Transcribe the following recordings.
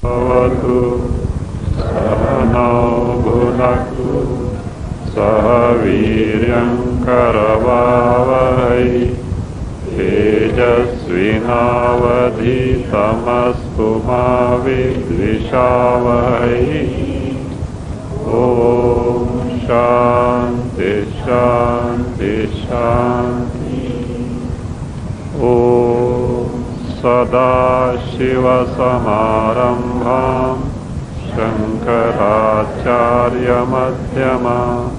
भवतु सहनौ भुनक्तु सह वीर्यं करवावहै तेजस्विनावधीतमस्तु मा विद्विषावहै। ॐ शान्ति शान्ति शान्ति। ॐ सदाशिवसमारम्भां शङ्कराचार्यमध्यमाम्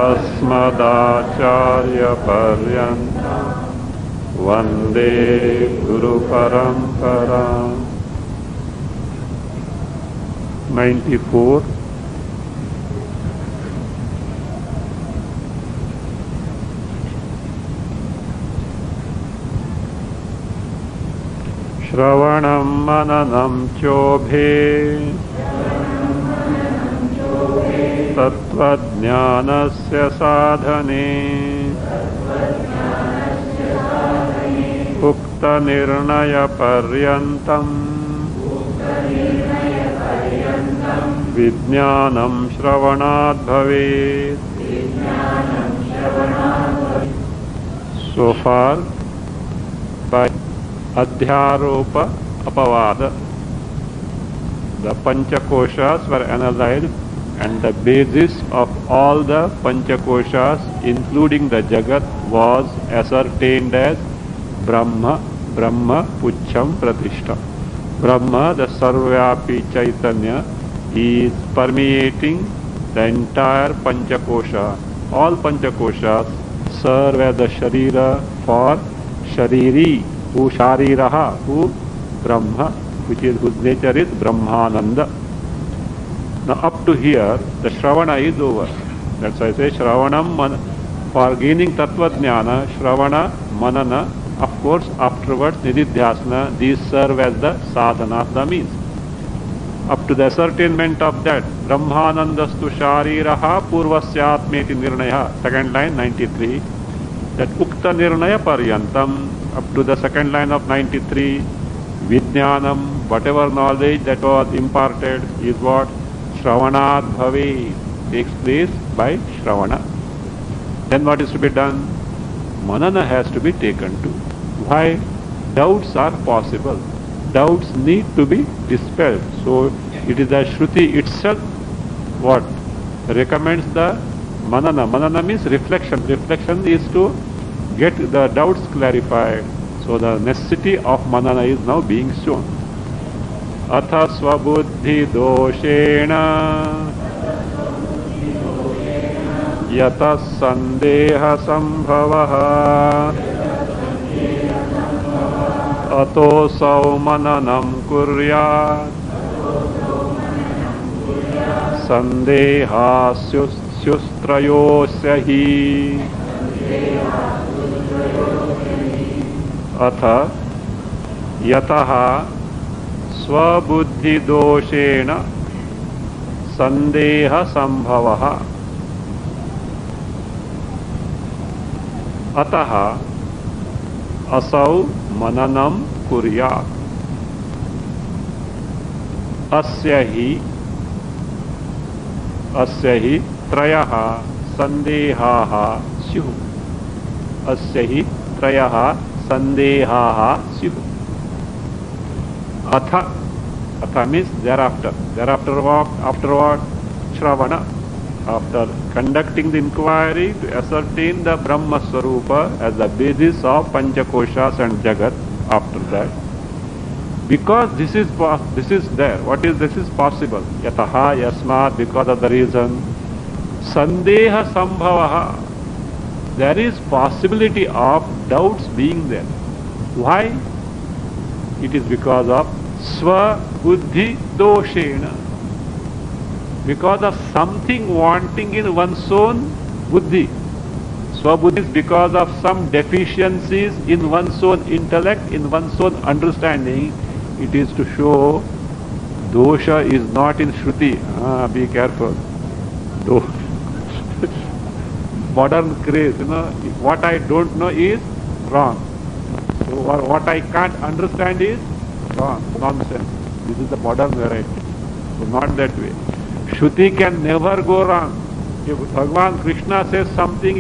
अस्मदाचार्यपर्यन्तं वन्दे गुरुपरम्पराम्। 94 श्रवणं मननं चोभे तत्त्वज्ञानस्य साधने उक्तनिर्णयपर्यन्तं विज्ञानं श्रवणात् भवेत्। So far by Adhyaropa Apavada, the Panchakoshas were analyzed and the basis of all the Panchakoshas, including the Jagat, was ascertained as Brahma, Brahma Pucham Pratishta. Brahma, the Sarvyapi Chaitanya, is permeating the entire Panchakosha. All Panchakoshas serve as the Sharira for Shariri, who Shariraha, who Brahma, whose nature is Brahmananda. Now up to here, the Shravana is over. That's why I say Shravanam, for gaining Tattva Jnana, Shravana, Manana, of course afterwards Nididhyasana, these serve as the sadhana, the means. Up to the ascertainment of that, Brahmanandastu Shariraha Purvasyatmeti Nirnaya, second line 93, that Ukta Nirnaya Paryantam, up to the second line of 93, Vijnanam, whatever knowledge that was imparted is what? Shravanat Bhave, takes place by Shravana. Then what is to be done? Manana has to be taken to. Why? Doubts are possible. Doubts need to be dispelled. So it is the Shruti itself what recommends the Manana. Manana means reflection. Reflection is to get the doubts clarified. So the necessity of Manana is now being shown. Atha swabuddhi doshena yata sandeha sambhavaha ato sau mananam kuryat sandeha syustrayosya hi atha yataha स्वबुद्धि दोषेण संदेह संभवः अतः असौ मननं कुर्यात् अस्य हि त्रयः संदेहाः स्युः अस्य हि त्रयः संदेहाः स्युः Atha, Atha means thereafter. Thereafter what? After what? Shravana. After conducting the inquiry to ascertain the Brahma Swarupa as the basis of Panchakoshas and Jagat, after that. Because this is there. What is this is possible? Yataha, yasmat, because of the reason. Sandeha sambhavaha. There is possibility of doubts being there. Why? It is because of Swa-buddhi doshena. Because of something wanting in one's own buddhi. Swa-buddhi is because of some deficiencies in one's own intellect, in one's own understanding. It is to show dosha is not in Shruti. Be careful. Modern craze, what I don't know is wrong. So what I can't understand is wrong, nonsense. This is the modern variety. So not that way. Shruti can never go wrong. If Bhagavan Krishna says something,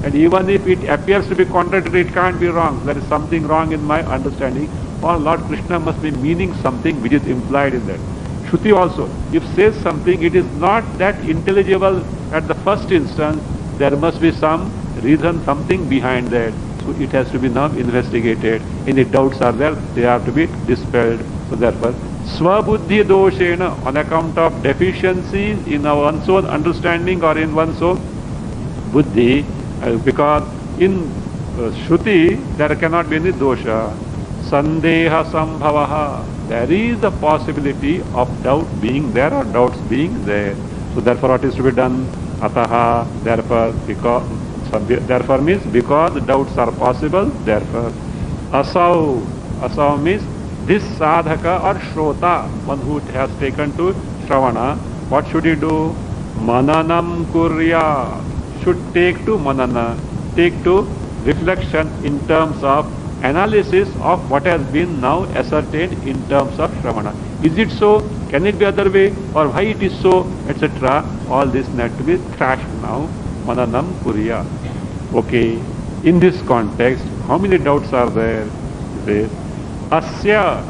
and even if it appears to be contradictory, it can't be wrong. There is something wrong in my understanding. Or Lord Krishna must be meaning something which is implied in that. Shruti also, if says something, it is not that intelligible at the first instance. There must be some reason, something behind that. So it has to be now investigated. Any doubts are there, they have to be dispelled. So therefore, Swabuddhi doshena, on account of deficiencies in one's own understanding or in one's own buddhi, because in Shruti there cannot be any dosha. Sandeha sambhavaha, there is a possibility of doubt being there or doubts being there. So therefore what is to be done? Ataha, therefore means because doubts are possible, therefore. Asau means this sadhaka or shrota, one who has taken to Shravana, what should he do? Mananam kurya, should take to manana, take to reflection in terms of analysis of what has been now ascertained in terms of Shravana. Is it so? Can it be other way? Or why it is so? Etc. All this need to be thrashed now. Mananam kurya. Okay. In this context, how many doubts are there? There. Asya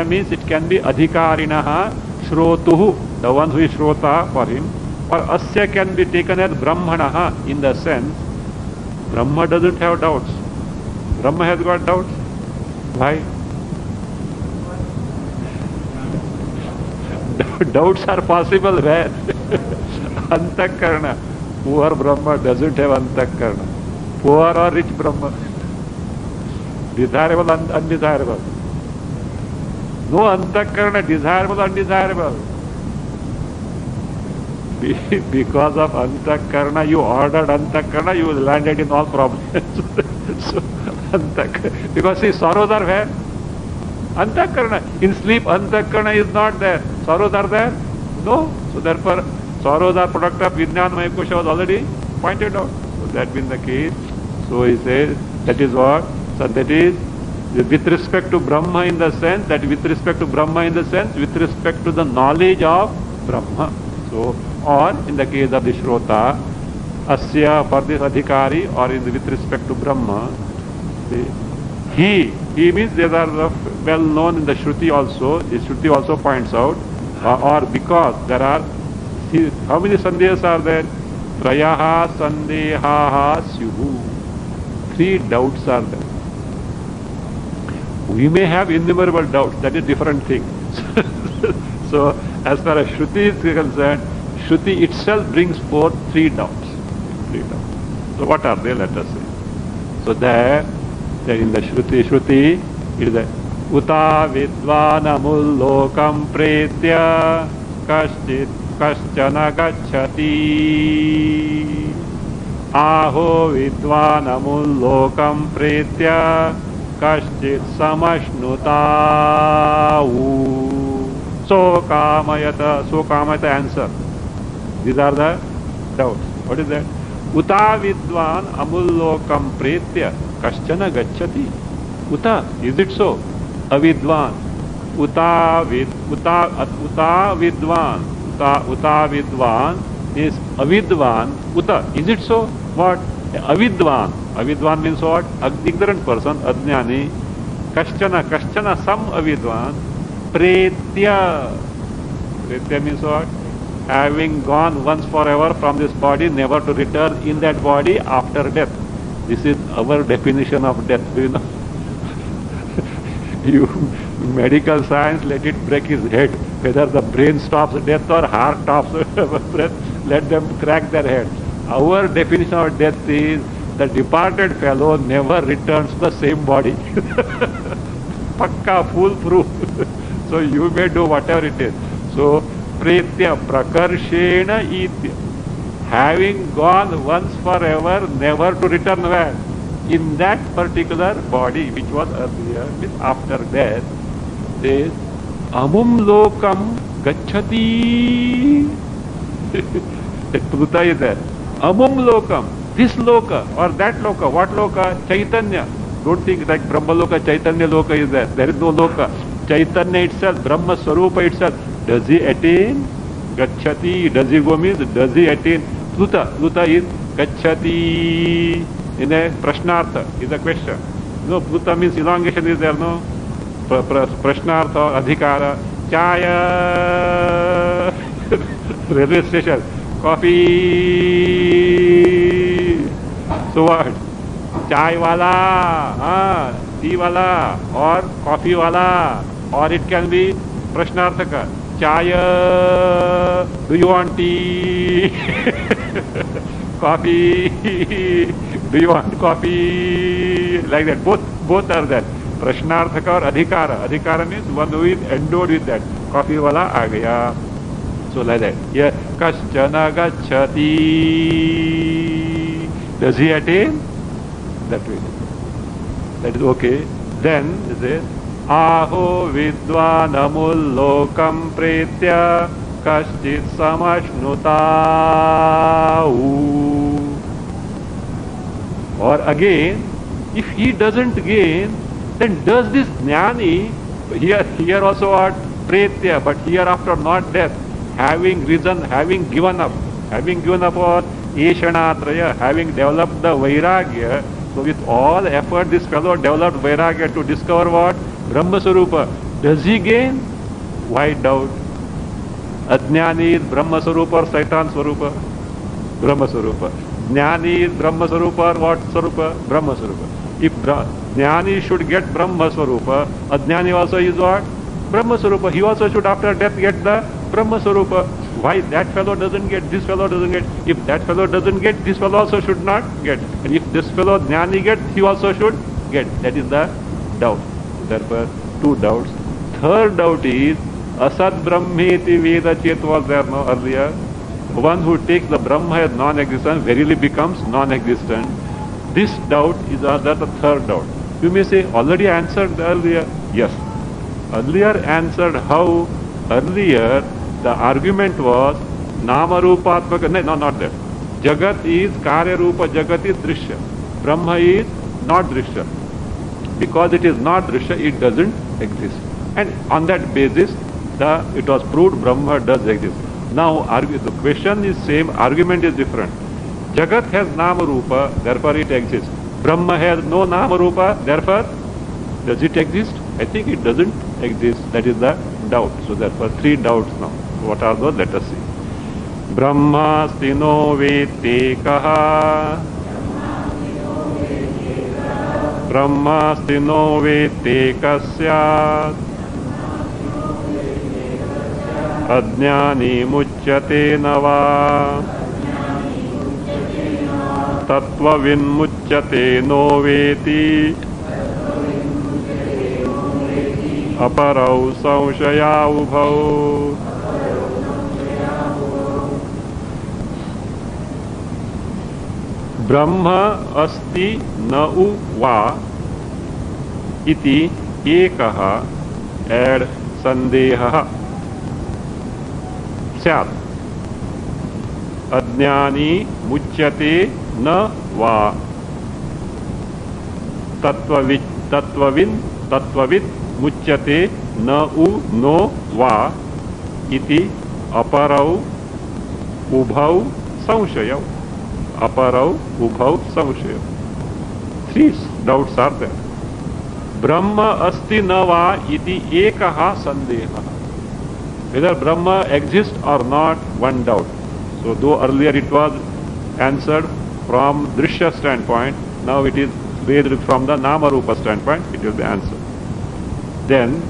means it can be adhikarinaha shrotuhu, the one who is shrota for him. Or asya can be taken as brahmanaha, in the sense Brahma doesn't have doubts. Brahma has got doubts. Why? Doubts are possible where? Antakarna. Poor Brahma doesn't have Antakarna. Poor or rich Brahma. Desirable, undesirable. No Antakarna, desirable, undesirable. Because of Antakarna, you ordered Antakarna, you landed in all problems. So, because see, sorrows are where? Antakarna. In sleep, Antakarna is not there. Sorrows are there? No. So therefore, sorrows are product of Vijnanamaya Kosha was already pointed out. So that being the case, so he says, that is what? So that is, with respect to Brahma in the sense, with respect to the knowledge of Brahma. So, or in the case of the Shrota, Asya for this Adhikari, or with respect to Brahma, he means they are well known in the Shruti also. The Shruti also points out, or because there are, how many sandehas are there? Trayaha sandehaha syuhu. 3 doubts are there. We may have innumerable doubts, that is different thing. So as far as Shruti is concerned, Shruti itself brings forth 3 doubts. 3 doubts. So what are they? Let us see. So there in the Shruti, it is Uta vidvanamul lokam pretya kaschana gacchati aho vidvanamul lokam pretya kaschit samashnuta so kamayata answer. These are the doubts. What is that? Uta vidvan amullokam pretya kaschana gacchati. Uta, is it so? Avidvan. Uta vidvan is avidvan. Uta, is it so? What? Avidvan. Avidvan means what? Ignorant person, ajnani. Kaschana, some avidvan. Pretya. Pretya means what? Having gone once forever from this body, never to return in that body after death. This is our definition of death. Do you know? You medical science, let it break his head. Whether the brain stops death or heart stops breath, let them crack their head. Our definition of death is the departed fellow never returns to the same body. Pakka, foolproof. So you may do whatever it is. So pretya prakarshena itya. Having gone once forever, never to return where? In that particular body which was earlier, means after death, says amum lokam gacchati. That Pluta is there. Amum lokam, this loka or that loka. What loka? Chaitanya. Don't think like Brahma loka, Chaitanya loka is there. There is no loka. Chaitanya itself, Brahma Swarupa itself, does he attain? Gacchati, does he go means, does he attain? Pluta, Pluta is Gacchati. In a Prashnartha is a question. No, Pluta means elongation is there, no? Prashnartha, Adhikara, Chaya, railway station, coffee. So what? Chai wala, tea wala, or coffee wala, or it can be Prashnarthaka. Chaya, do you want tea? Coffee, do you want coffee? Like that, both are there. Prashnarthaka or Adhikara. Adhikara means one who is endowed with that. Coffee wala aa gaya. So like that. Yeah, kaschana gacchati. Does he attain? That way. That is okay. Then it says, Aho vidvanamullokam pretya kaschit samashnutau. Or again, if he doesn't gain, then does this jnani, here also what? Pretya, but hereafter not death, having risen, having given up what? Eshanatraya, having developed the Vairagya. So with all effort this fellow developed Vairagya to discover what? Brahma Swarupa. Does he gain? Why doubt? Ajnani is Brahma Swarupa or Saitan Swarupa? Brahma Swarupa. Jnani is Brahma Swarupa or what Swarupa? Brahma Swarupa. If Jnani should get Brahma Swarupa, Ajnani also is what? Brahma Swarupa. He also should after death get the Brahma Swarupa. Why that fellow doesn't get, this fellow doesn't get? If that fellow doesn't get, this fellow also should not get. And if this fellow Jnani gets, he also should get. That is the doubt. Therefore, two doubts. Third doubt is, Asad Brahmeti Veda Chet was there no earlier. One who takes the Brahma as non-existent verily becomes non-existent. This doubt is the third doubt. You may say, already answered earlier. Yes. Earlier answered how? Earlier the argument was Nama Rupatmaka. No, not that. Jagat is Karya Rupa, Jagat is Drishya. Brahma is not Drishya. Because it is not Drishya, it doesn't exist. And on that basis, it was proved Brahma does exist. Now, the question is same, argument is different. Jagat has Nama Rupa, therefore it exists. Brahma has no Nama Rupa, therefore does it exist? I think it doesn't exist. That is the doubt. So therefore three doubts now. What are those? Let us see. Brahmasti no vetekaha. Brahmasti no vetekasya. Ajnani muchyate nava. Tattvavin muchyate no veti. Aparau samshaya ubhau. Brahma asti na u va iti ekaha add sandeha syat. Ajnani muchyate na va. Tattvavit muchyate na u no va iti aparau ubhau samshayau. Aparau ubhau samshayau. Three doubts are there. Brahma asti na va iti ekaha sandeha. Whether Brahma exists or not, one doubt. So though earlier it was answered from Drishya standpoint, now it is raised from the Nama Rupa standpoint, it will be answered. Then,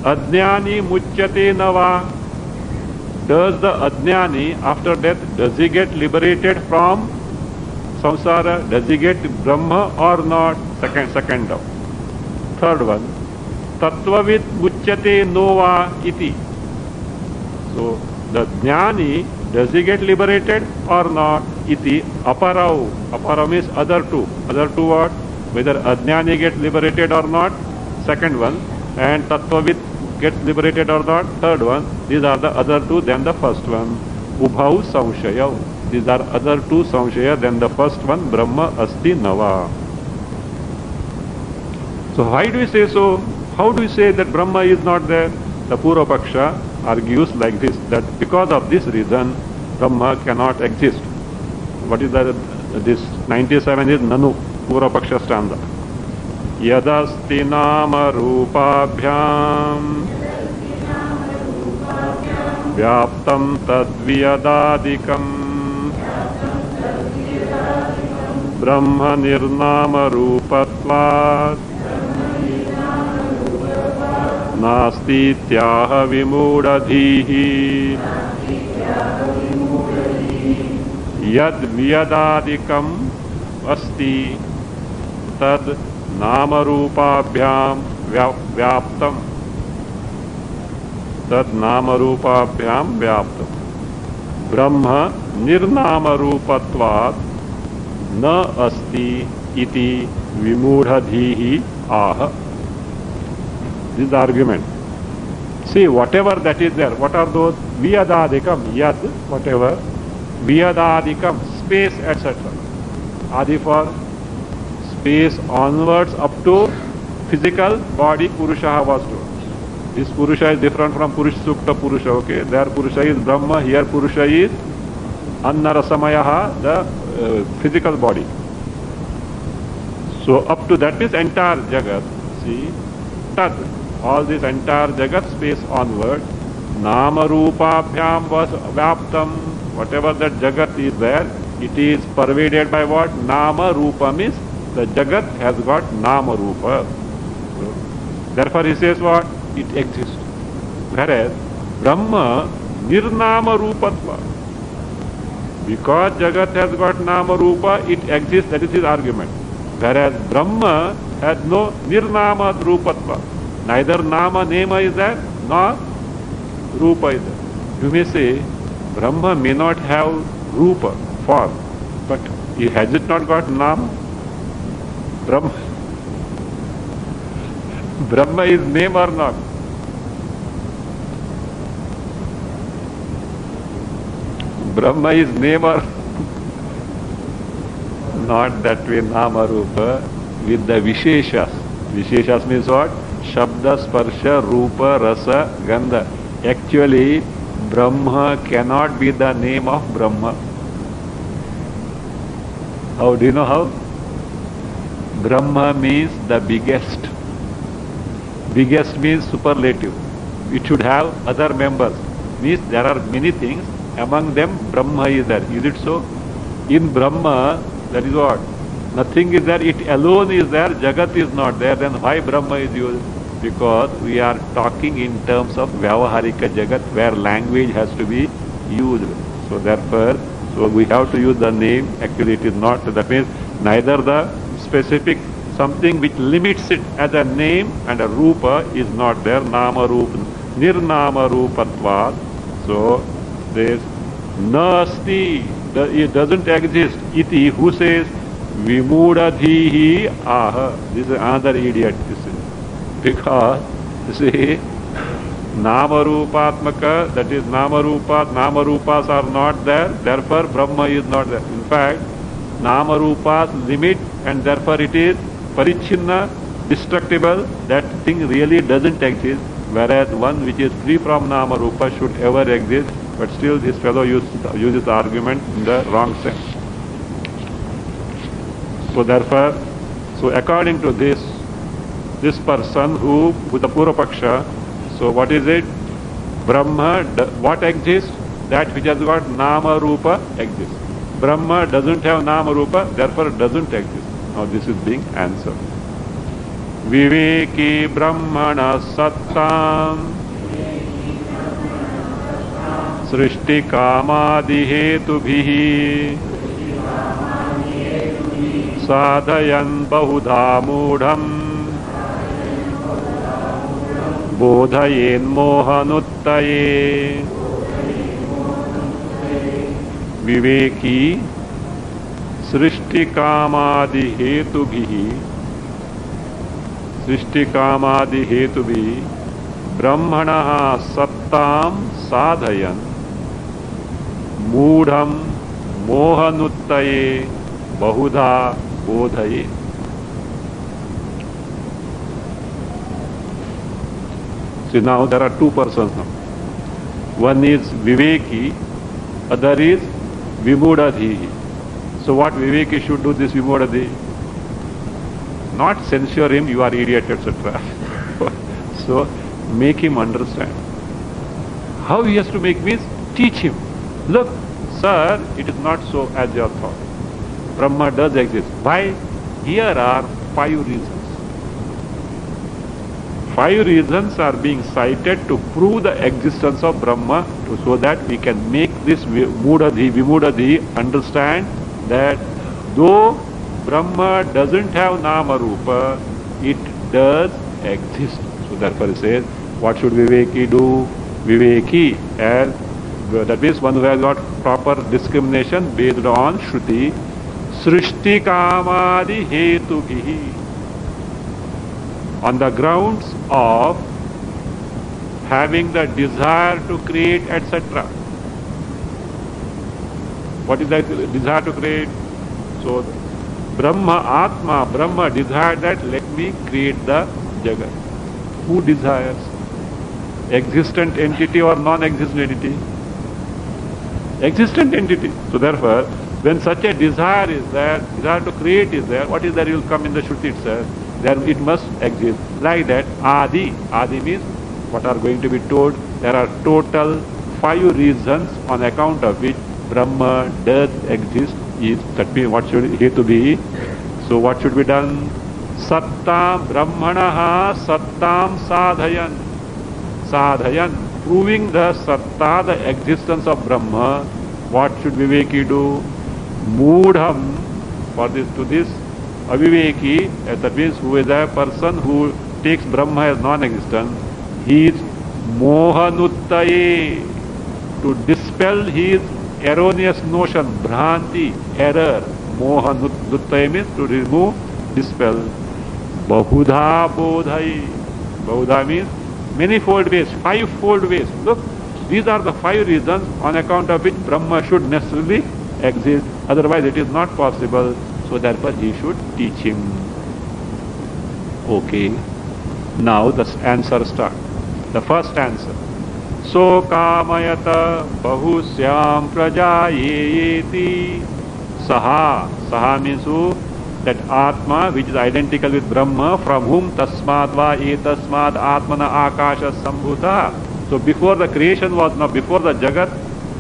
Ajnani muchyate nava. Does the Ajnani after death, does he get liberated from samsara? Does he get Brahma or not? Second doubt. Third one, Tattvavit muchyate nova iti. So, the Jnani, does he get liberated or not? Iti aparau. Aparau means other two. Other two what? Whether Ajnani gets liberated or not? Second one. And Tattvavit gets liberated or not? Third one. These are the other two than the first one. Ubhau samshaya. These are other two samshaya than the first one. Brahma asti nava. So why do we say so? how do you say that Brahma is not there? The Purva Paksha argues like this, that because of this reason, Brahma cannot exist. What is that? This 97 is Nanu, Purva Paksha stanza. Yadasti nama rupabhyam vyaptam tadviyadadikam Brahma nirnama rupatvat nasti tyaha vimudadhihi yad vyadadikam asti tad nama rupabhyam vyaptam tad nama rupabhyam vyaptam Brahma nirnama rupatvat na asti iti vimudadhihi aha. This is the argument. See, whatever that is there, what are those? Vyadadikam, yad, whatever. Vyadadikam, space, etc. Adi for space onwards up to physical body, Purusha was told. This Purusha is different from Purush Sukta Purusha, okay? There Purusha is Brahma, here Purusha is Annarasamayaha, the physical body. So up to that is entire Jagat. See, Tad, all this entire Jagat space onward. Nama Rupabhyam was Vyaptam. Whatever that Jagat is there, it is pervaded by what? Nama Rupa means the Jagat has got Nama Rupa. So, therefore he says what? It exists. Whereas Brahma Nirnama Rupatva. Because Jagat has got Nama Rupa, it exists, that is his argument. Whereas Brahma has no Nirnama Rupatva. Neither Nama, Nema is there, nor Rupa is there. You may say, Brahma may not have Rupa, form, but has it not got Nama? Brahma is name or not? Brahma is name or not that way, Nama Rupa, with the Visheshas. Visheshas means what? Shabda, Sparsha, Rupa, Rasa, Gandha. Actually, Brahma cannot be the name of Brahma. How do you know how? Brahma means the biggest. Biggest means superlative. It should have other members. Means there are many things. Among them, Brahma is there. Is it so? In Brahma, that is what? Nothing is there. It alone is there. Jagat is not there. Then why Brahma is used? Because we are talking in terms of Vyavaharika Jagat, where language has to be used. So therefore, we have to use the name. Actually, it is not. That means neither the specific something which limits it as a name and a rupa is not there. Nama rupa, nirnama rupatvat. So this nasti, it doesn't exist. Iti, who says vimudadhihi aha. This is another idiot. This is because you see nama rupatmaka, that is nama rupas are not there. Therefore Brahma is not there. In fact, nama rupas limit, and therefore it is parichinna, destructible. That thing really doesn't exist. Whereas one which is free from nama rupa should ever exist. But still this fellow uses the argument in the wrong sense. So therefore, according to this person who, with the Purva Paksha, so what is it? Brahma, what exists? That which has got Nama Rupa exists. Brahma doesn't have Nama Rupa, therefore doesn't exist. Now this is being answered. Viveki Brahmana Sattam Srishti Kamadi Hetubhihi Sadhayan Bahudha Mudham Bodhayen Mohanuttaye. Viveki Srishti Kamadi Hetubhihi Brahmana Sattam Sadhayan Mudham Mohanuttaye Bahudha Bodhaye. So now there are two persons now. One is Viveki, other is Vimudadhi. So what Viveki should do, this Vimudadhi? Not censure him, you are idiot, etc. So make him understand. How he has to make means teach him. Look, sir, it is not so as you have thought. Brahma does exist. Why? Here are 5 reasons. 5 reasons are being cited to prove the existence of Brahma, so that we can make this Vimudadhi understand that though Brahma doesn't have Nama Rupa, it does exist. So therefore he says, what should Viveki do? Viveki, and that means one who has got proper discrimination based on Shruti, Srishti Kamadi Hetu Bihi, on the grounds of having the desire to create, etc. What is that desire to create? So Brahma, Atma, Brahma desired that let me create the Jagat. Who desires? Existent entity or non-existent entity? Existent entity. So therefore, when such a desire is there, desire to create is there, what is there? You will come in the Shruti itself. There it must exist. Like that, Adi. Adi means what are going to be told. There are total 5 reasons on account of which Brahma does exist. Is that means what should he to be? So what should be done? Sattam Brahmanaha Sattam Sadhayan. Sadhayan, proving the Satta, the existence of Brahma. What should Viveki do? Moodham, for this to this Aviveki, that means who is a person who takes Brahma as non-existent, he is Mohanuttaye, to dispel his erroneous notion, Bhranti, error. Mohanuttaye means to remove, dispel. Bahudha Bodhai, Bahudha means manifold ways, 5-fold ways. Look, these are the 5 reasons on account of which Brahma should necessarily exist. Otherwise it is not possible. So therefore he should teach him. Okay. Now the answer starts. The first answer. So kamayata bahusyam prajayeti. Saha. Saha means who? That Atma, which is identical with Brahma, from whom tasmad va etasmad atmana akasha sambhuta. So before the creation was not, before the Jagat,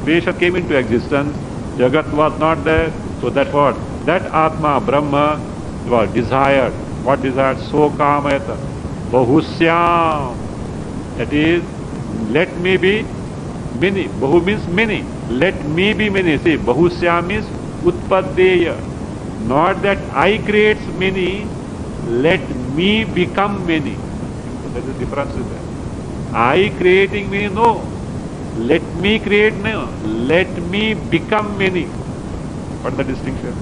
creation came into existence, Jagat was not there. So that what? That Atma, Brahma, was desired. What desired? So kamayata bahusyam. That is, let me be many. Bahu means many. Let me be many. See, bahusyam means utpaddeya. Not that I creates many, let me become many. So there is a difference in that. I creating many, no. Let me create, no. Let me become many. What is the distinction?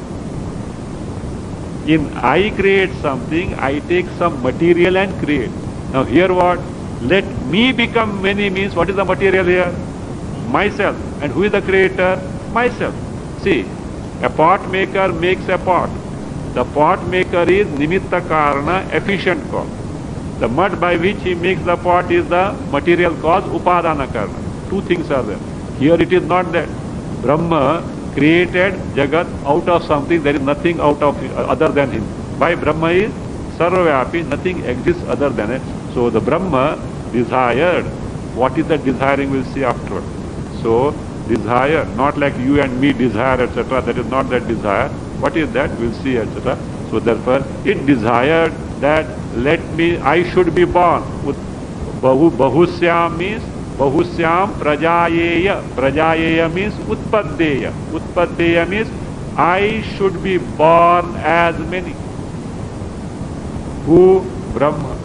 In I create something, I take some material and create. Now here what? Let me become many means what is the material here? Myself. And who is the creator? Myself. See, a pot maker makes a pot. The pot maker is nimitta karana, efficient cause. The mud by which he makes the pot is the material cause, upadana karana. 2 things are there. Here it is not that. Brahma created Jagat out of something, there is nothing out of other than him. Why? Brahma is sarvavyapi, nothing exists other than it. So the Brahma desired. What is that desiring? We'll see afterward. So desire, not like you and me desire, etc. That is not that desire. What is that? We'll see, etc. So therefore, it desired that let me, I should be born. Bahusyam means, bahusyam prajayeya. Prajayeya means utpaddeya. Utpaddeya means I should be born as many. Who? Brahma.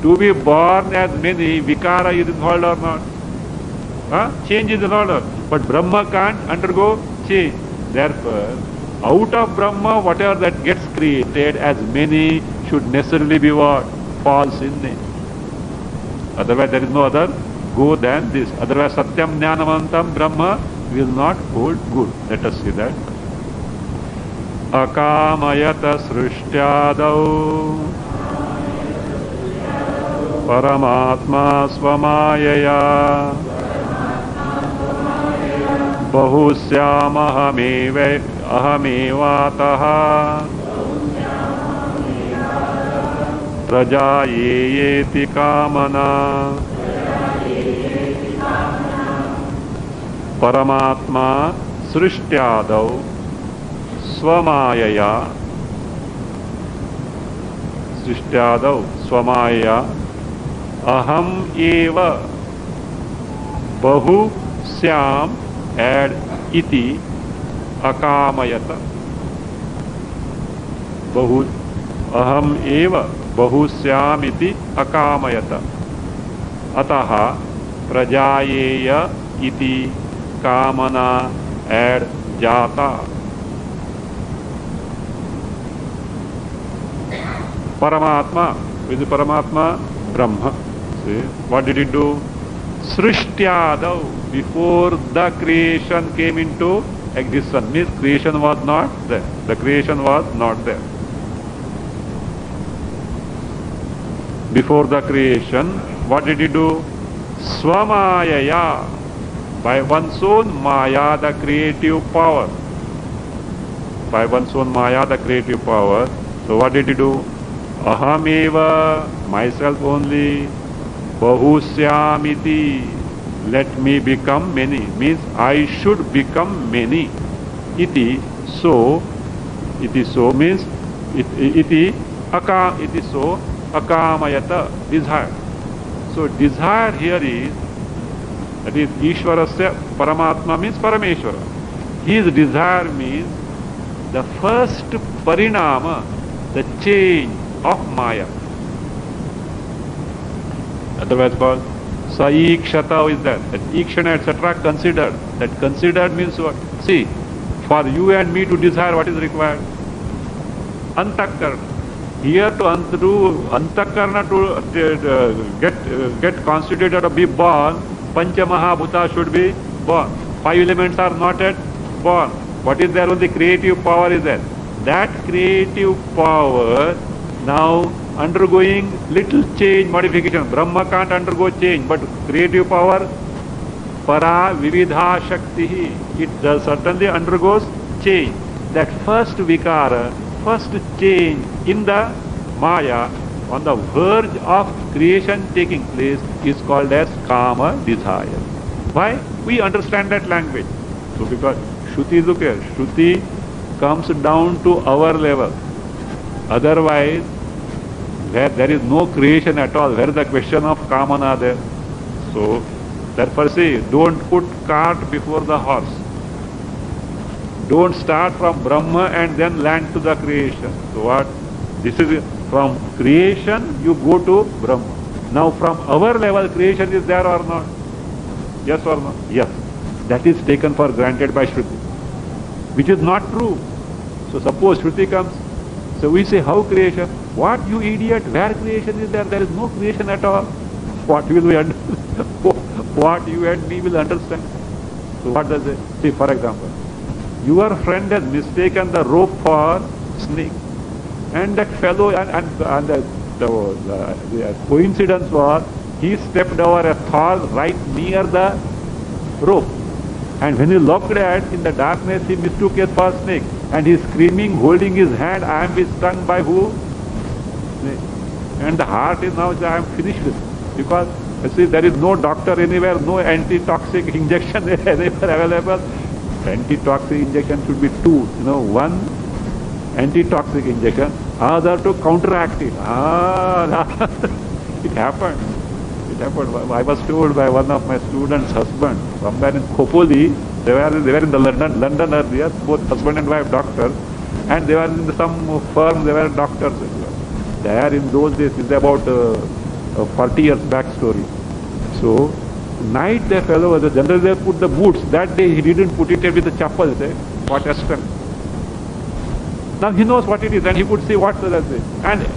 To be born as many, vikara is involved or not? Change is involved. But Brahma can't undergo change. Therefore, out of Brahma, whatever that gets created as many should necessarily be what? False in name. Otherwise, there is no other go than this. Otherwise, Satyam Jnanavantam Brahma will not hold good. Let us see that. Akamayata srishtyadau परमात्मा स्वमायया अहमेवातः प्रजायेति कामना। परमात्मा सृष्ट्यादौ स्वमायया अहम एव बहुश्याम add इति अकामयत। अहम एव बहुश्याम इति अकामयत। अतः प्रजायेय इति कामना एड जाता। Paramatma, with the Paramatma, Brahma. See, what did it do? Srishtyadav, before the creation came into existence, means creation was not there. The creation was not there. Before the creation, what did he do? Swamayaya, by one's own Maya, the creative power. By one's own Maya, the creative power. So what did he do? Ahameva, myself only, bahusyamiti, let me become many, means I should become many. Iti so means iti so akamayata, desire. So desire here is, that is Ishwarasya, Paramatma means Parameshwara. His desire means the first parinama, the change of Maya. Otherwise called Saikshata is that Ikshana etc. considered. That considered means what? See, for you and me to desire, what is required? Antakarna. Here to Antakarna to get constituted or be born, Pancha Mahabhuta should be born. 5 elements are not yet born. What is there? Only creative power is there. That creative power now undergoing little change, modification. Brahma can't undergo change, but creative power, para vividha shakti, it does certainly undergoes change. That first vikara, first change in the Maya, on the verge of creation taking place, is called as kama, desire. Why? We understand that language. So because Shruti is okay. Shruti comes down to our level. Otherwise, where there is no creation at all, where is the question of kamana there? So, therefore say, don't put cart before the horse. Don't start from Brahma and then land to the creation. So what? This is from creation you go to Brahma. Now from our level, creation is there or not? Yes or no? Yes. That is taken for granted by Shruti, which is not true. So suppose Shruti comes, so we say, how creation? What, you idiot? Where creation is there? There is no creation at all. What will we understand? What you and me will understand? So what does it? See, for example, your friend has mistaken the rope for snake, and that fellow, and the coincidence was, he stepped over a thorn right near the rope, and when he looked at, in the darkness, he mistook it for snake, and he is screaming, holding his hand, I am being stung by who? Snake. And the heart is now, I am finished with it. Because you see, there is no doctor anywhere, no antitoxic injection anywhere available. Antitoxic injection should be two. One antitoxic injection, other to counteract it. It happened. It happened. I was told by one of my students' husband, somewhere in Khopoli, they were in the London earlier, both husband and wife doctors, and they were in some firm, they were doctors. There in those days, it's about 40 years back story. So, night the fellow, generally they put the boots. That day he didn't put it with the chappal. What a strength. Now he knows what it is and he could see what does it. And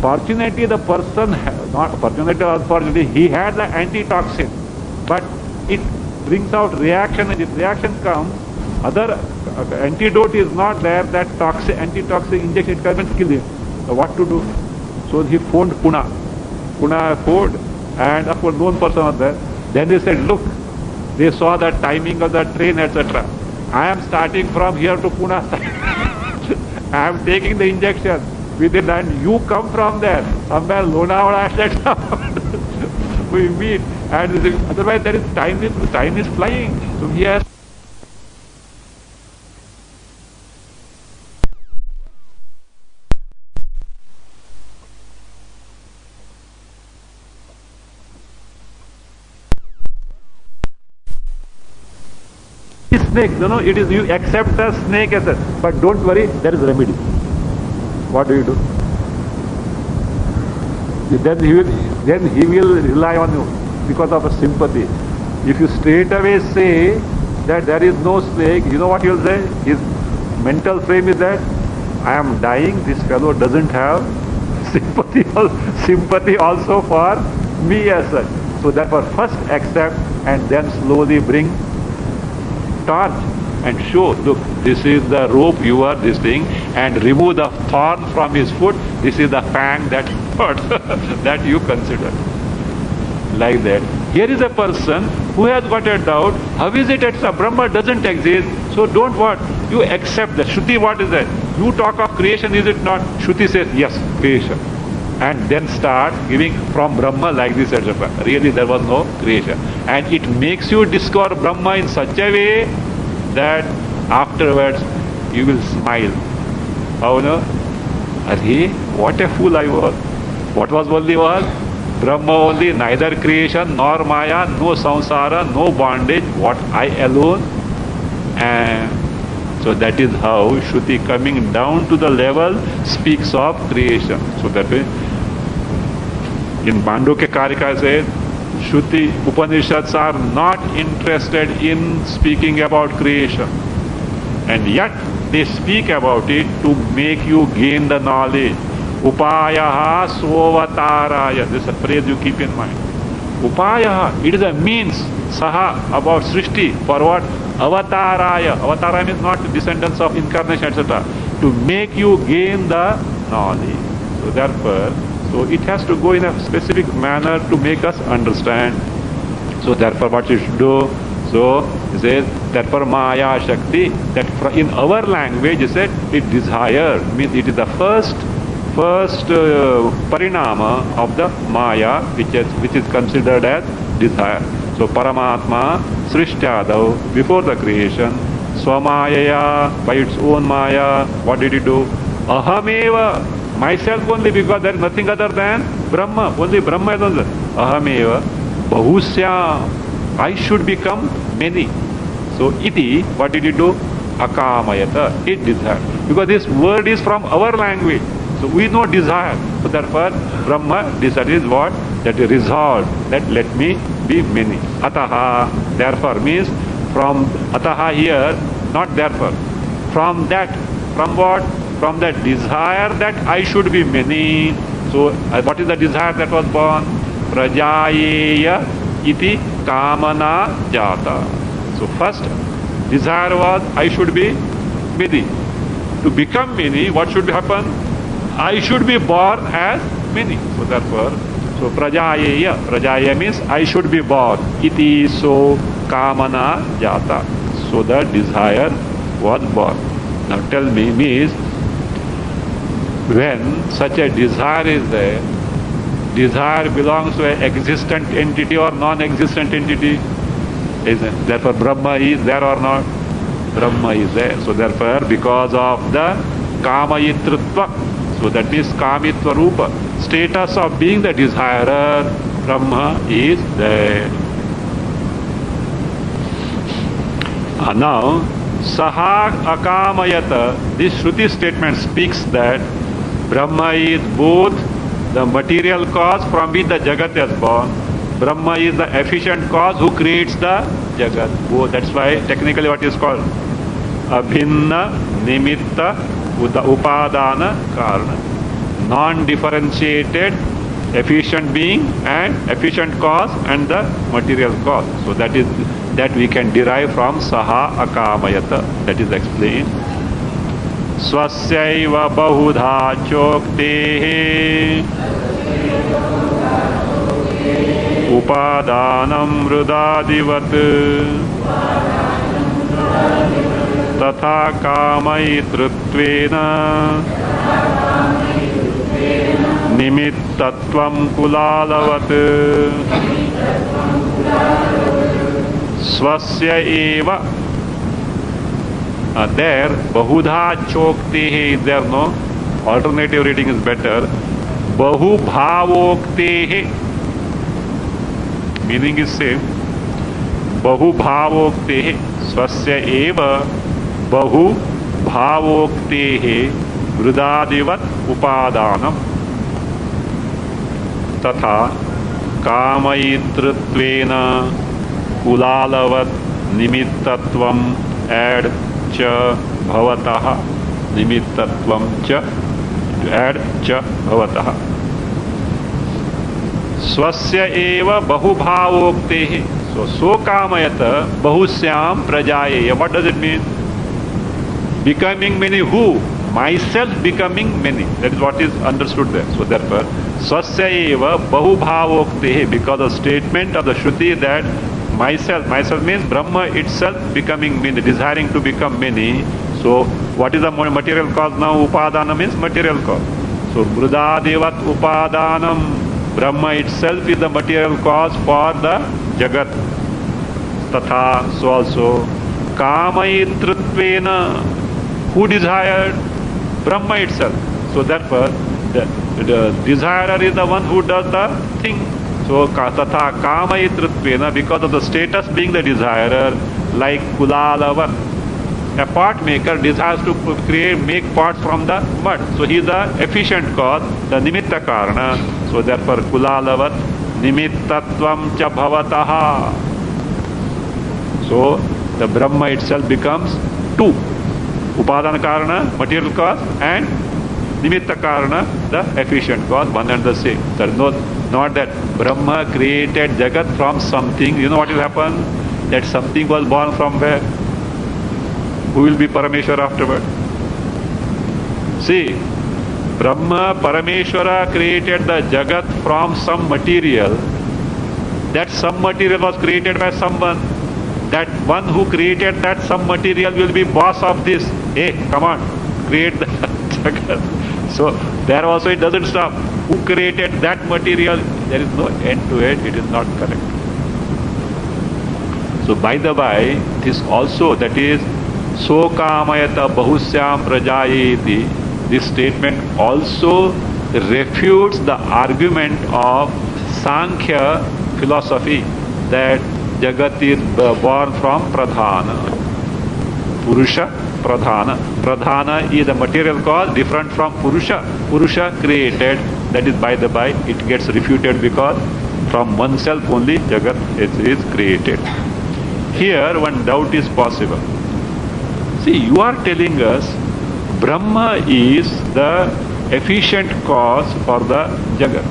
fortunately the person, not fortunately or unfortunately, he had the antitoxin. But it brings out reaction, and if reaction comes, other antidote is not there, that antitoxic injection, it can kill him. So what to do? So he phoned Pune. Pune Fort, and of course known person was there. Then they said, look, they saw the timing of the train, etc. I am starting from here to Pune. I am taking the injection within, and you come from there, somewhere Lonavala, etc. We meet, and otherwise there is time is flying. So he has. Snake, no, it is you accept the snake as a, but don't worry, there is remedy. What do? Then he will rely on you because of a sympathy. If you straight away say that there is no snake, you know what he will say? His mental frame is that I am dying, this fellow doesn't have sympathy also for me as such. So therefore first accept and then slowly bring torch and show, look, this is the rope you are this thing, and remove the thorn from his foot, this is the fang that hurt that you consider. Like that. Here is a person who has got a doubt, how is it that Brahma doesn't exist? So don't what? You accept that. Shruti, what is that? You talk of creation, is it not? Shruti says, yes, creation. And then start giving from Brahma like this, etc. Really there was no creation. And it makes you discover Brahma in such a way that afterwards you will smile. Oh no? Arhe, what a fool I was. What was only was? Brahma only, neither creation nor Maya, no samsara, no bondage, what I alone am. So that is how Shruti coming down to the level speaks of creation. So that way, in Mandukya Karika says, Shruti Upanishads are not interested in speaking about creation. And yet they speak about it to make you gain the knowledge. Upayaha sovataraya. This is a phrase you keep in mind. Upayaha, it is a means, saha, about Srishti, for what? Avataraya. Avatara means not descendants of incarnation, etc. To make you gain the knowledge. So therefore, so it has to go in a specific manner to make us understand. So therefore what you should do? So he says, therefore Maya Shakti, that in our language he said, it desire, means it is the first parinama of the Maya, which is considered as desire. So Paramatma Srishtadau, before the creation, Swamayaya, by its own Maya, what did it do? Ahameva, myself only, because there is nothing other than Brahma. Only Brahma is on the Ahameva, Bahusya, I should become many. So iti, what did it do? Akamayata, it desired. Because this word is from our language. So we know desire. So therefore, Brahma, desire is what? That is resolved, that let me be many. Ataha, therefore means from ataha here, not therefore. From that, from what? From that desire that I should be many. So what is the desire that was born? Prajayeya iti kamana jata. So first desire was I should be many. To become many, what should happen? I should be born as many. So therefore, so prajayeya means I should be born. Iti so kamana jata. So the desire was born. Now tell me, means when such a desire is there, desire belongs to an existent entity or non-existent entity? Is it? Therefore Brahma is there or not? Brahma is there. So therefore, because of the kamayitritva, so that means kamitva rupa, status of being the desirer, Brahma is there. Now, saha akamayata, this Shruti statement speaks that Brahma is both the material cause from which the Jagat is born. Brahma is the efficient cause who creates the Jagat. Oh, that's why technically what is called Abhinna Nimitta Upadana Karana. Non-differentiated efficient being and efficient cause and the material cause. So that we can derive from Saha Akamayata. That is explained. Swasyaiva bahudha choktehe उपादानं मृदादिवत् तथा कामयितृत्वेन निमित्तत्वं कुलालवत् स्वस्य एव there बहुधा चोक्ति है there no alternative reading is better बहुभावोक्ते है meaning is same बहुभावोक्ते है स्वस्य एव बहुभावोक्ते है मृदादिवत् उपादानम तथा कामयितृत्वेन कुलालवत् निमित्तत्वं ऐड च भवतः निमित्तत्वं च ऐड च भवतः स्वस्य एव बहुभावोक्तेः so कामयत बहुस्यां प्रजायेय. What does it mean? Becoming many who? Myself becoming many. That is what is understood there. So therefore swasya eva bahubhavoktehe, because the statement of the Shruti that myself means Brahma itself becoming many, desiring to become many. So what is the material cause now? Upadana means material cause. So mrudadevat upadanam, Brahma itself is the material cause for the Jagat. Tatha, so also kamayitrutvena, who desired? Brahma itself. So therefore the desirer is the one who does the thing. So tatha kamayitrutvena, because of the status being the desirer, like kulalavat, a pot maker desires to make pots from the mud. So he is the efficient cause, the nimitta karana. So therefore kulalavat nimittatvam cha bhavataha. So the Brahma itself becomes two. Upadana karana, material cause, and nimitta karana, the efficient cause, one and the same. There is not that Brahma created Jagat from something. You know what will happen? That something was born from where? Who will be Parameshwara afterward? See, Brahma, Parameshwara created the Jagat from some material. That some material was created by someone. That one who created that some material will be boss of this. Hey, come on, create the Jagat. So there also it doesn't stop. Who created that material? There is no end to it. It is not correct. So by the by, this also, that is so kamayata bahusyam prajayeti, this statement also refutes the argument of Sankhya philosophy that Jagat is born from Pradhana. Purusha, Pradhana. Pradhana is a material cause different from Purusha. Purusha created, that is by the by, it gets refuted because from oneself only Jagat is created. Here one doubt is possible. See, you are telling us Brahma is the efficient cause for the Jagat.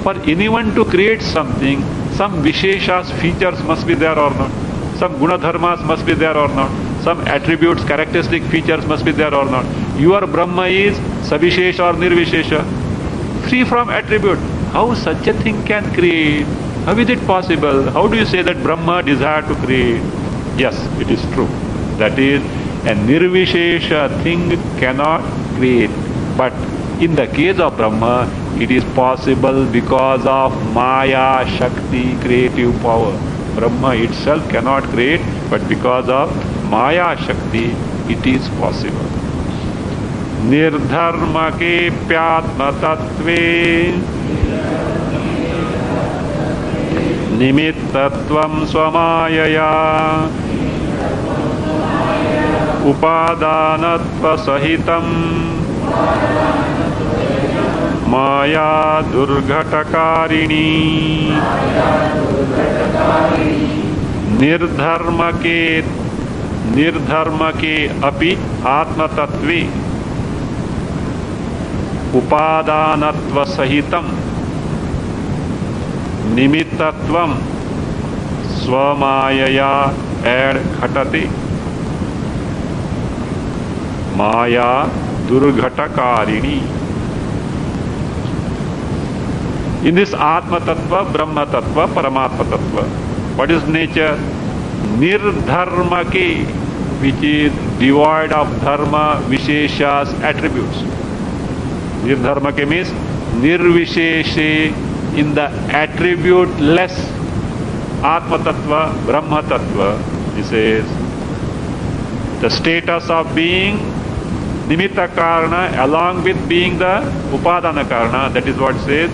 For anyone to create something, some Visheshas, features must be there or not. Some Gunadharmas must be there or not. Some attributes, characteristic features must be there or not. Your Brahma is Savishesha or Nirvishesha, free from attribute. How such a thing can create? How is it possible? How do you say that Brahma desire to create? Yes, it is true. That is, a Nirvishesha thing cannot create. But in the case of Brahma, it is possible because of Maya, Shakti, creative power. Brahma itself cannot create, but because of Maya, Shakti, it is possible. Nirdharma ke pyatma tattve nimittatvam swamayaya upadanatva sahitam Maya durghatakarini. Nirdharma ke api atma tattve upadanatva sahitam nimittatvam swamayaya ad ghatate. Maya durghatakarini. In this Atma Tattva, Brahma Tattva, Paramatma Tattva, what is nature? Nirdharmake, which is devoid of dharma, visheshas, attributes. Nirdharmake means nirvisheshe, in the attribute-less Atma Tattva, Brahma Tattva. He says, the status of being Nimitta Karana along with being the Upadana Karana, that is what it says,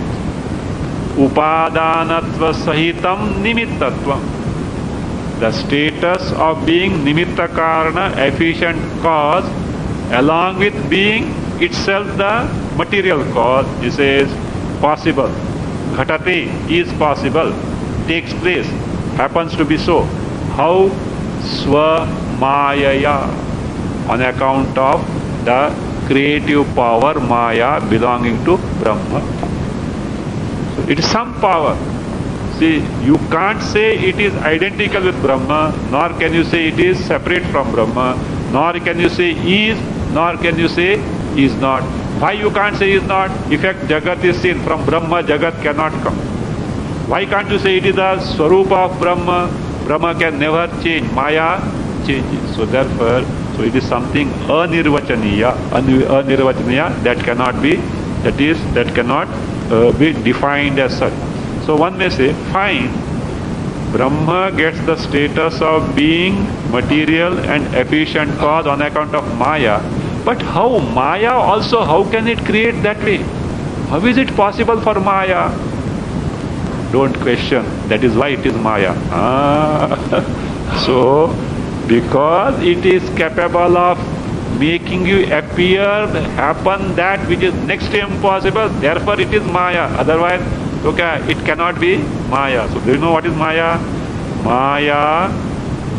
Upadanatva Sahitam Nimittatvam. The status of being Nimitta Karana, efficient cause, along with being itself the material cause, he says, possible. Ghatate is possible, takes place, happens to be so. How? Swamayaya, on account of the creative power Maya belonging to Brahma. So it is some power. See, you can't say it is identical with Brahma, nor can you say it is separate from Brahma, nor can you say is, nor can you say is not. Why you can't say is not? In fact, Jagat is seen. From Brahma, Jagat cannot come. Why can't you say it is the Swarupa of Brahma? Brahma can never change. Maya changes. So therefore, so it is something anirvachaniya, that cannot be, that cannot be defined as such. So one may say, fine, Brahma gets the status of being material and efficient cause on account of Maya. But how Maya also, how can it create that way? How is it possible for Maya? Don't question. That is why it is Maya. So, because it is capable of making you appear, happen that which is next to impossible, therefore it is Maya. Otherwise, okay, it cannot be Maya. So do you know what is Maya? Maya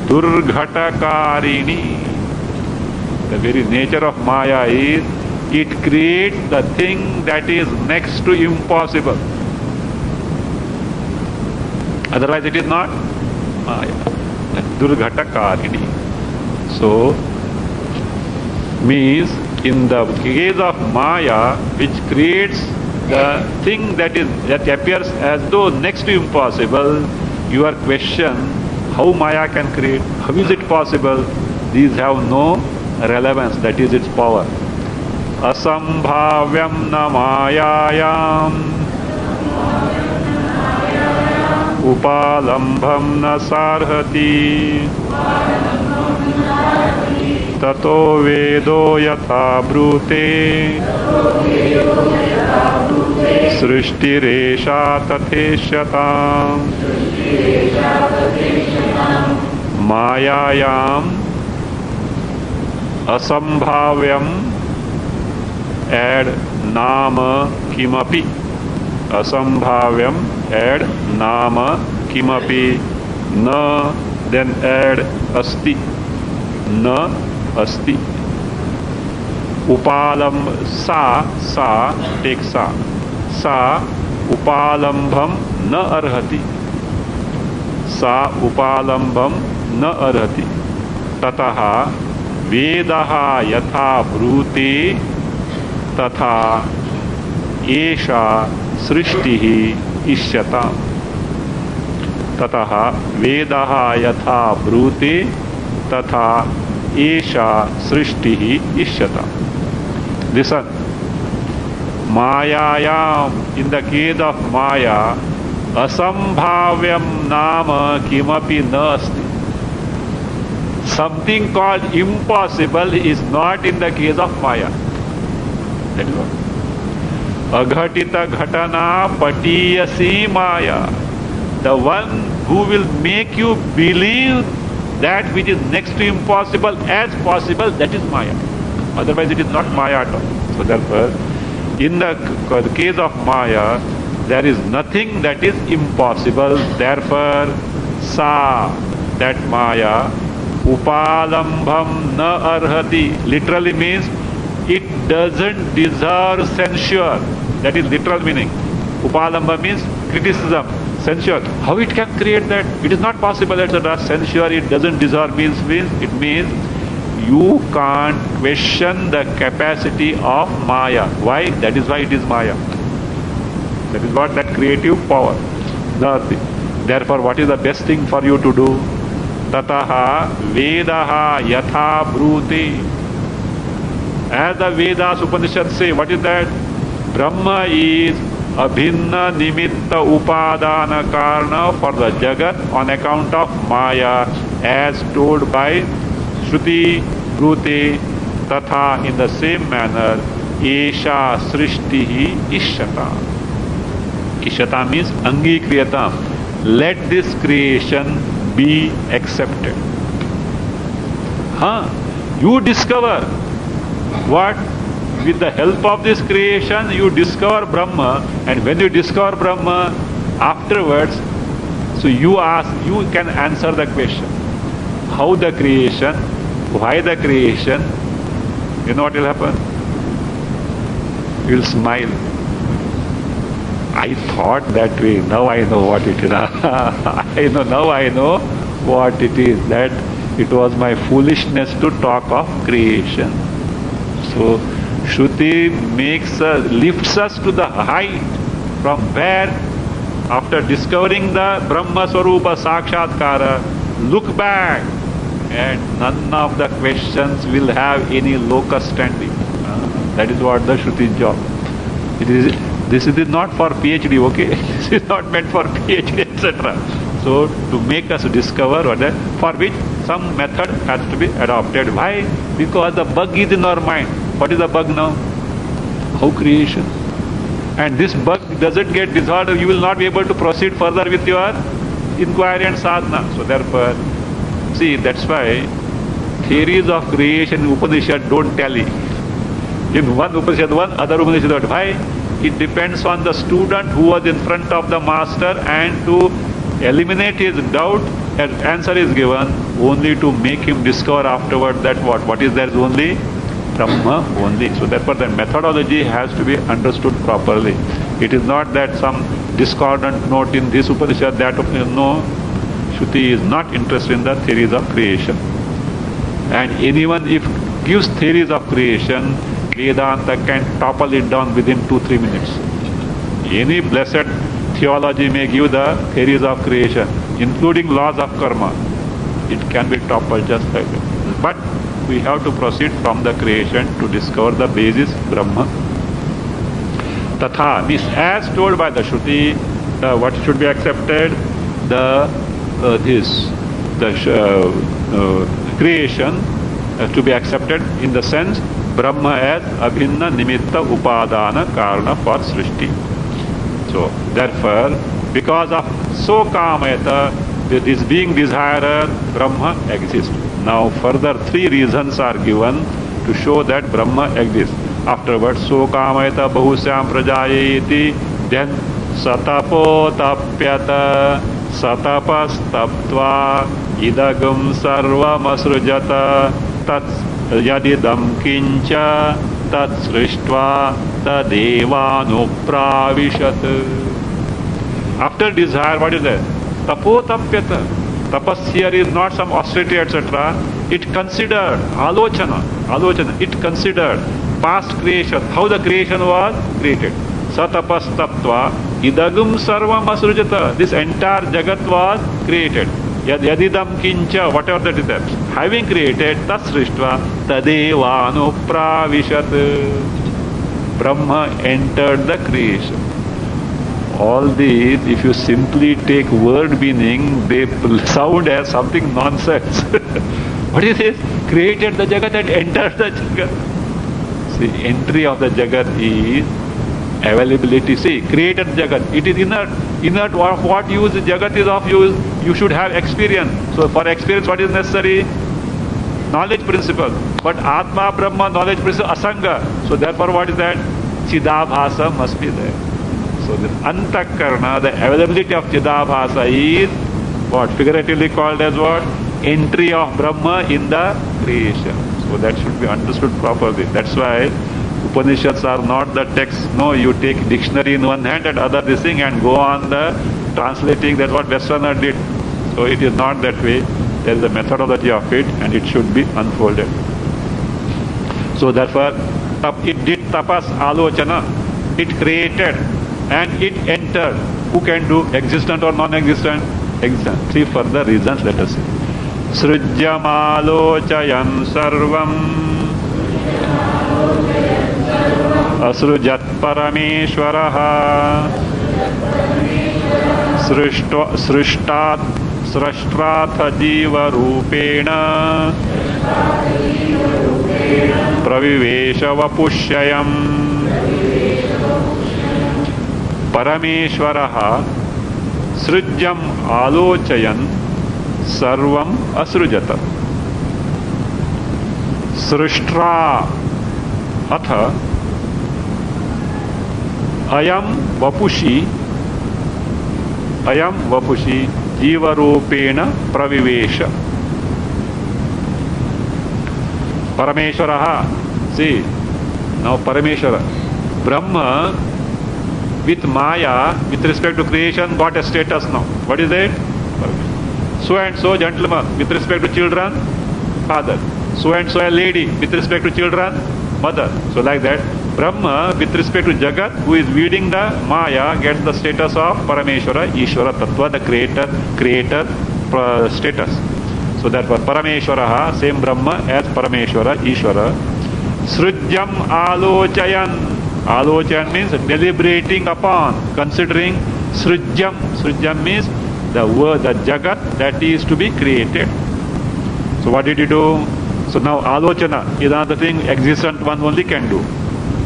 Durghatakarini. The very nature of Maya is, it creates the thing that is next to impossible. Otherwise it is not Maya. Durghatakarini. So, means in the case of Maya, which creates the thing that appears as though next to impossible, your question, how Maya can create, how is it possible? These have no relevance, that is its power. Asambhavyam na mayayam upalambham na sarhati tato vedo yatha brute srishtiresha tatheshatam mayayam asambhavyam, add nama kimapi. Asambhavyam, add nama kimapi. Na, then add asti. Na asti. Upalam, sa, take sa. Sa upalambham na arhati. Sa upalambham na arhati. Tataha वेदः यथा ब्रूते तथा एषा सृष्टिः इष्यताम्. ततः वेदः यथा ब्रूते तथा एषा सृष्टिः इष्यताम्. Listen, Mayayam, in the case of Maya, asambhavyam nama kimapi nasti. Something called impossible is not in the case of Maya. That is what. Aghatita ghatana patiyasi Maya. The one who will make you believe that which is next to impossible as possible, that is Maya. Otherwise it is not Maya at all. So therefore, in the case of Maya, there is nothing that is impossible. Therefore, sa, that Maya, upalambham na arhati, literally means it doesn't deserve censure. That is literal meaning. Upalambha means criticism, censure. How it can create that? It is not possible, etc. Censure, it doesn't deserve means it means you can't question the capacity of Maya. Why? That is why it is Maya. That is what? That creative power. Therefore, what is the best thing for you to do? Tataha Vedaha Yatha Bhrute. As the Vedas Upanishads say, what is that? Brahma is Abhinna Nimitta Upadana Karna for the Jagat on account of Maya, as told by Shruti, Brute, Tatha. In the same manner, Esha Srishtihi Ishata. Ishata means Angikriyatam. Let this creation be accepted. You discover what? With the help of this creation, you discover Brahma, and when you discover Brahma, afterwards, so you can answer the question. How the creation? Why the creation? You know what will happen? You'll smile. I thought that way. Now I know what it is. Now I know what it is. That it was my foolishness to talk of creation. So Shruti lifts us to the height from where, after discovering the Brahma Swarupa Sakshatkara, look back and none of the questions will have any locus standing. That is what the Shruti's job. This is not for PhD, okay? This is not meant for PhD, etc. So to make us discover for which some method has to be adopted. Why? Because the bug is in our mind. What is the bug now? How creation. And this bug doesn't get dissolved, you will not be able to proceed further with your inquiry and sadhana. So therefore, see, that's why theories of creation in Upanishad don't tally. In one Upanishad, one other Upanishad. Why? It depends on the student who was in front of the master, and to eliminate his doubt, an answer is given only to make him discover afterward that what is there is only Brahma only. So therefore the methodology has to be understood properly. It is not that some discordant note in this Upanishad, that no, Shruti is not interested in the theories of creation. And anyone if gives theories of creation, Vedanta can topple it down within 2-3 minutes. Any blessed theology may give the theories of creation, including laws of karma. It can be toppled just like that. But we have to proceed from the creation to discover the basis Brahma. Tatha means as told by the Shruti, what should be accepted? Creation to be accepted in the sense Brahma as Abhinna Nimitta Upadana Karana for Srishti. So therefore, because of so kamayata, this being desirer, Brahma exists. Now further 3 reasons are given to show that Brahma exists. Afterwards, so kamayata bahusyam prajayeti, then satapo tapyata, satapastaptva, idagam sarvam asrujata, tats yadidam kincha, tat srishtva, tadevanupravishat. After desire, what is that? Tapotapyata. Tapas here is not some austerity, etc. It considered, alochana, it considered past creation, how the creation was created. Satapastaptva, idagum sarvam asrujata. This entire jagat was created. Yadidam kincha, whatever that is there. Having created, tasrishtva, tadevanupravishat. Brahma entered the creation. All these, if you simply take word meaning, they sound as something nonsense. What is this? Created the Jagat and entered the Jagat. See, entry of the Jagat is availability. See, created Jagat. It is inert. Inert, what use Jagat is of use? You should have experience. So for experience, what is necessary? Knowledge principle. But Atma, Brahma, knowledge principle, Asanga. So therefore what is that? Chidabhasa must be there. So the Antakarna, the availability of Chidabhasa is what? Figuratively called as what? Entry of Brahma in the creation. So that should be understood properly. That's why Upanishads are not the text. No, you take dictionary in one hand and other this thing and go on the translating. That's what Westerner did. So it is not that way. There is a methodology of it and it should be unfolded. So therefore, it did tapas alochana. It created and it entered. Who can do? Existent or non-existent? Existent. 3 further reasons, let us see. Srujyamalochayan sarvam asrujat parameshwaraha srishtatha jiva rupena pravivesha vapushayam. Parameshwaraha srujyam alochayan sarvam asrujata. Srishtra atha ayam vapushi jivarupena pravivesha. Parameshwaraha, see, now Parameshwara, Brahma with Maya, with respect to creation, got a status now. What is it? So and so gentleman, with respect to children, father. So and so a lady, with respect to children, mother. So like that, Brahma, with respect to Jagat, who is leading the Maya, gets the status of Parameshwara, Ishvara Tattva, the creator status. So therefore, Parameshwaraha, same Brahma as Parameshwara, Ishvara. Srujyam alochayan. Alochayan means deliberating upon, considering. Srujyam. Srujyam means the word, the Jagat that is to be created. So what did he do? So now Alochana is another thing existent one only can do.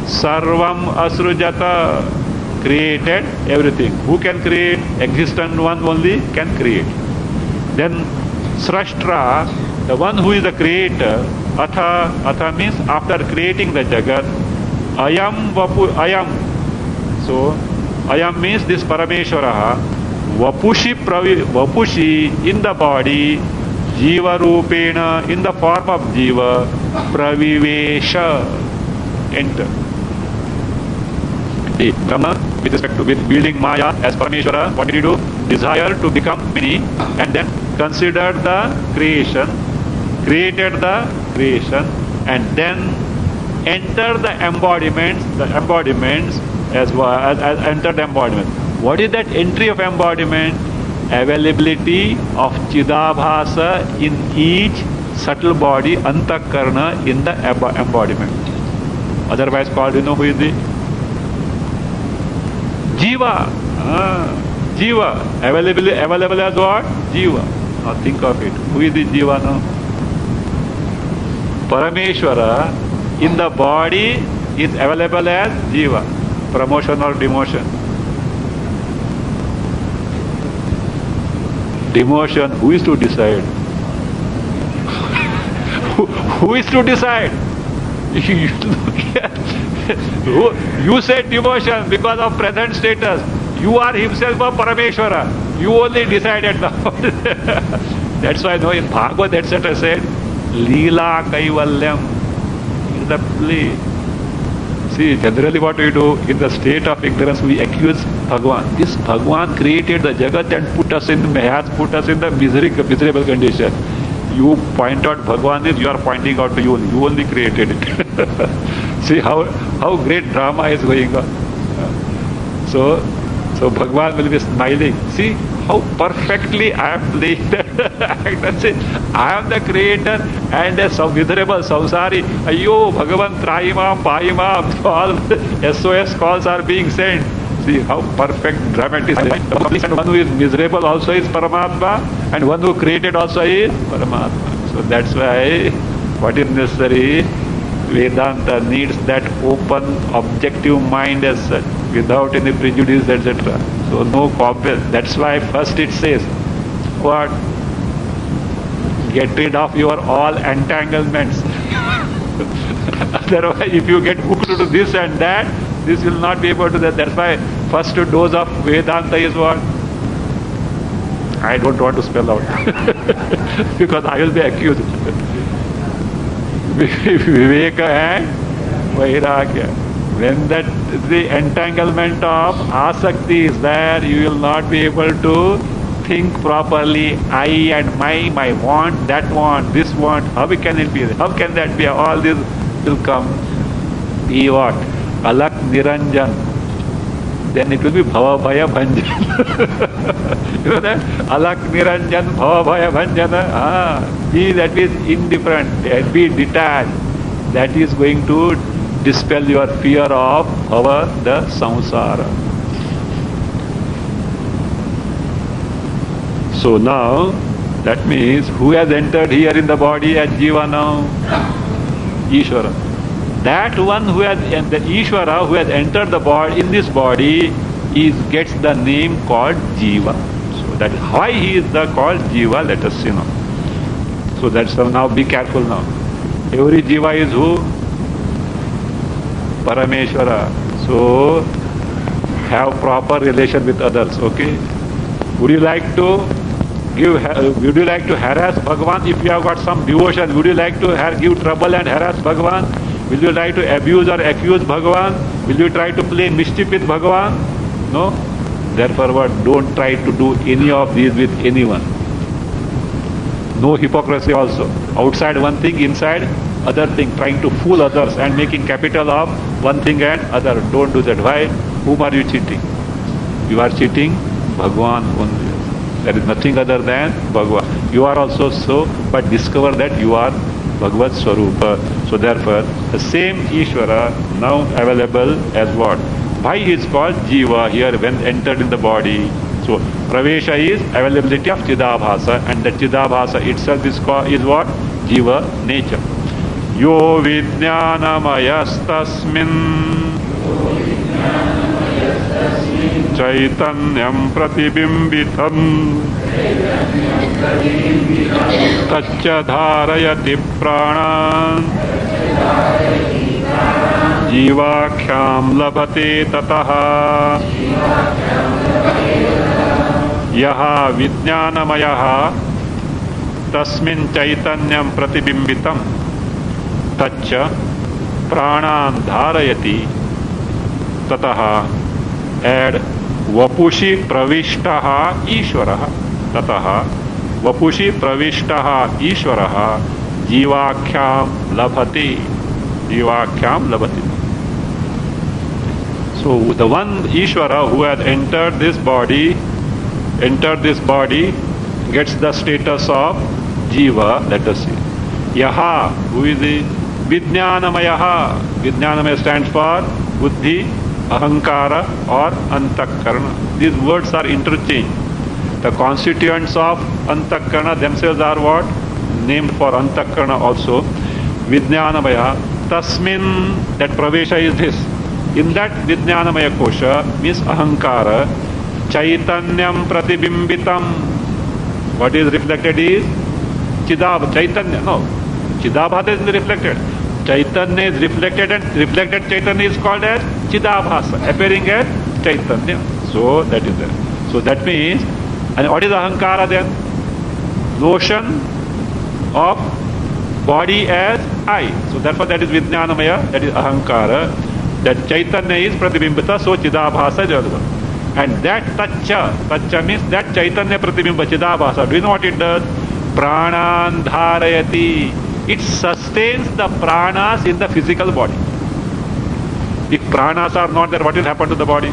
Sarvam asrujata, created everything. Who can create? Existent one only can create. Then Srashtra, the one who is the creator. Atha means after creating the Jagat. Ayam. So Ayam means this Parameshwaraha. Vapushi in the body. Jiva Rupena in the form of Jiva. Pravivesha, enter. Brahma, with respect to building Maya as Parameshwara, what did he do? Desire to become many, and then considered the creation, created the creation, and then enter the embodiments as enter the embodiment. What is that entry of embodiment? Availability of Chidabhasa in each subtle body, Antakarna, in the embodiment. Otherwise called, you know who is the? Jiva. Jiva. Available as what? Jiva. Now think of it. Who is the Jiva now? Parameshwara in the body is available as Jiva. Promotion or demotion? Demotion. Who is to decide? Who is to decide? You said devotion because of present status. You are himself a Parameshwara. You only decided now. That's why in Bhagavad etc. said, Leela Kaivalyam is the play. See, generally what we do, in the state of ignorance, we accuse Bhagavan. This Bhagavan created the Jagat and has put us in the miserable condition. You point out Bhagavan is, you are pointing out to you only created it. See how great drama is going on. So Bhagavan will be smiling. See how perfectly I am playing that act. I am the creator and a miserable samsari. Ayyo, Bhagavan, Traimam, Paimam, all SOS calls are being sent. See how perfect dramatic. And one who is miserable also is Paramatma, and one who created also is Paramatma. So that's why what is necessary? Vedanta needs that open, objective mind as such, without any prejudice, etc. So no copy. That's why first it says, what? Get rid of your all entanglements. Otherwise, if you get hooked to this and that, this will not be able to that. That's why first dose of Vedanta is what? I don't want to spell out because I will be accused. Viveka and Vairagya. When the entanglement of asakti is there, you will not be able to think properly. I and my want, that want, this want. How can it be? How can that be? All this will come. Be what? Alak Niranjan. then it will be Bhava Bhaya Bhanjan. You know that? Alak Niranjan Bhava Bhaya Bhanjana. Be that is indifferent, be detached. That is going to dispel your fear of Bhava, the samsara. So now, that means who has entered here in the body as Jiva now? Ishvara. That one who has, the Ishvara who has entered the body, in this body, gets the name called Jiva. So that is why he is called Jiva, let us see now. So that's now be careful now. Every Jiva is who? Parameshwara. So have proper relation with others, okay? Would you like to harass Bhagavan if you have got some devotion? Would you like to give trouble and harass Bhagavan? Will you try to abuse or accuse Bhagavan? Will you try to play mischief with Bhagavan? No? Therefore what? Don't try to do any of these with anyone. No hypocrisy also. Outside one thing, inside other thing. Trying to fool others and making capital of one thing and other. Don't do that. Why? Whom are you cheating? You are cheating Bhagavan only. There is nothing other than Bhagavan. You are also so, but discover that you are Bhagavad Swarupa. So therefore, the same Ishvara now available as what? Why he is called Jiva here when entered in the body? So Pravesha is availability of Chidabhasa, and the Chidabhasa itself is what? Jiva nature. Yo Vijnanamayastasmin Chaitanyam Pratibimbitam Taccha Dharayati Pranan Jivakhyam Labhate Tataha Yaha Vijnanamayaha Tasmin Chaitanyam Pratibimbitam Taccha Pranan Dharayati Tataha. Add Vapushi Pravishtaha Ishvaraha. Tataha Vapushi Pravishtaha Ishvaraha Jivakhyam Labhati. Jivakhyam Labhati. So the one Ishvara who has entered this body gets the status of Jiva. Let us see. Yaha, who is the Vijnanamayaha. Vijnanamaya stands for Buddhi, Ahankara or Antakarana. These words are interchanged. The constituents of Antakarana themselves are what? Named for Antakarana also. Vijnanamaya. Tasmin, that Pravesha is this. In that Vijnanamaya Kosha means Ahankara. Chaitanyam Pratibimbitam. What is reflected is Chaitanya. No. Chidabhasa is reflected. Chaitanya is reflected, and reflected Chaitanya is called as Chidabhasa, appearing as Chaitanya. So that is there. So that means, and what is Ahankara then? Notion of body as I. So therefore that is Vijnanamaya, that is Ahankara. That Chaitanya is Pratibimbita, so Chidabhasa is available. And that Tacha means that Chaitanya Pratibimba, Chidabhasa. Do you know what it does? Pranan Dharayati. It sustains the pranas in the physical body. If pranas are not there, what will happen to the body?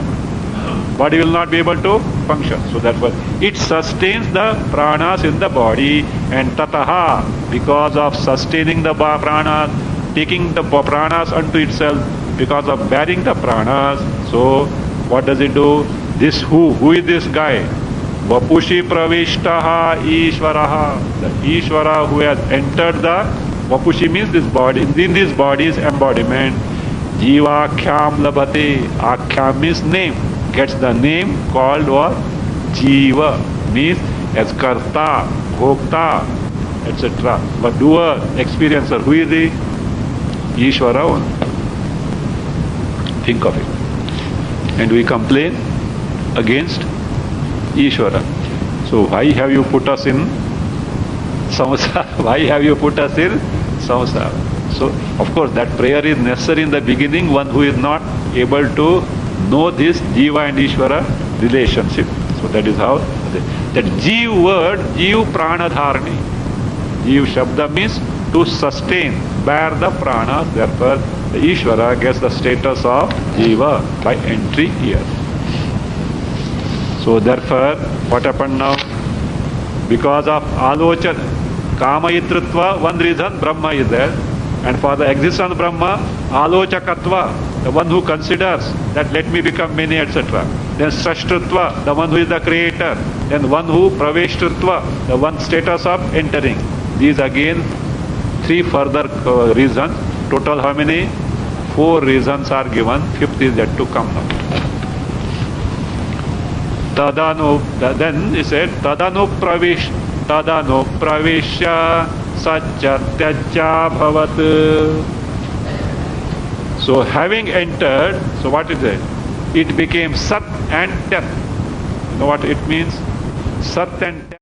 Body will not be able to function. So therefore, it sustains the pranas in the body, and tataha, because of sustaining the pranas, taking the pranas unto itself, because of bearing the pranas. So what does it do? This who is this guy? Vapushi Pravishtaha Ishvaraha. The Ishvara who has entered the Vapushi means this body. In this body's embodiment. Jivakhyam Labhate. Akhyam means name. Gets the name called what? Jiva. Means as Karta, Bhokta, etc. But doer, experiencer. Who is the Ishvara one? Think of it. And we complain against Ishvara. So why have you put us in samsara? Why have you put us in samsara? So of course that prayer is necessary in the beginning, one who is not able to know this Jiva and Ishvara relationship. So that is how that Jiv word, Jiv Pranadharani. Jiv Shabda means to sustain, bear the prana. Therefore the Ishvara gets the status of Jiva by entry here. So therefore, what happened now? Because of alocha, kamayitritva, one reason Brahma is there. And for the existence of Brahma, alochakatva, the one who considers that let me become many, etc. Then srashtritva, the one who is the creator. Then one who praveshtritva, the one status of entering. These again three further reasons. Total how many? 4 reasons are given. 5th is yet to come now. Then he said, Tadanu praveshya satya tyajya bhavat. So having entered, so what is it? It became Sat and Tat. You know what it means? Sat and Tat.